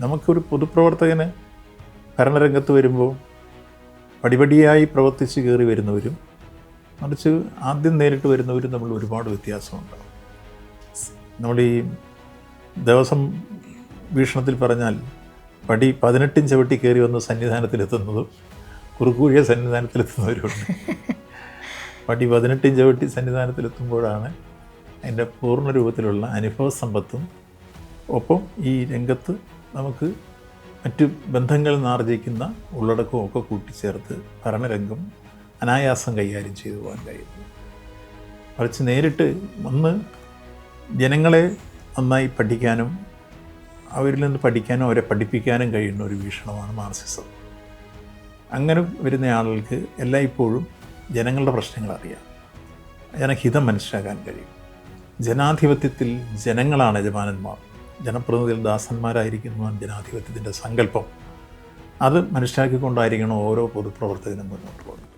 നമുക്കൊരു പൊതുപ്രവർത്തകന് ഭരണരംഗത്ത് വരുമ്പോൾ പടിപടിയായി പ്രവർത്തിച്ച് കയറി വരുന്നവരും മറിച്ച് ആദ്യം നേരിട്ട് വരുന്നവരും തമ്മിൽ ഒരുപാട് വ്യത്യാസമുണ്ടാകും. നമ്മൾ ഈ ദേവസ്വം വീക്ഷണത്തിൽ പറഞ്ഞാൽ പടി 18 ചവിട്ടി കയറി വന്ന് സന്നിധാനത്തിലെത്തുന്നതും കുറുക്കുഴിയ സന്നിധാനത്തിലെത്തുന്നവരുണ്ട്. പടി 18 ചവിട്ടി സന്നിധാനത്തിലെത്തുമ്പോഴാണ് അതിൻ്റെ പൂർണ്ണ രൂപത്തിലുള്ള അനുഭവ സമ്പത്തും ഒപ്പം ഈ രംഗത്ത് നമുക്ക് മറ്റു ബന്ധങ്ങൾ ആർജിക്കുന്ന ഉള്ളടക്കവും ഒക്കെ കൂട്ടിച്ചേർത്ത് ഭരണരംഗം അനായാസം കൈകാര്യം ചെയ്തു പോകാൻ കഴിയുന്നു. മറിച്ച് നേരിട്ട് വന്ന് ജനങ്ങളെ നന്നായി പഠിക്കാനും അവരിൽ നിന്ന് പഠിക്കാനും അവരെ പഠിപ്പിക്കാനും കഴിയുന്ന ഒരു വീക്ഷണമാണ് മാർക്സിസം. അങ്ങനെ വരുന്ന ആളുകൾക്ക് എല്ലായ്പ്പോഴും ജനങ്ങളുടെ പ്രശ്നങ്ങൾ അറിയാം, ജനഹിതം മനസ്സിലാക്കാൻ കഴിയും. ജനാധിപത്യത്തിൽ ജനങ്ങളാണ് യജമാനന്മാർ, ജനപ്രതിനിധികൾ ദാസന്മാരായിരിക്കുന്നതാണ് ജനാധിപത്യത്തിൻ്റെ സങ്കല്പം. അത് മനസ്സിലാക്കിക്കൊണ്ടായിരിക്കണം ഓരോ പൊതുപ്രവർത്തകനും മുന്നോട്ട് പോകുന്നത്.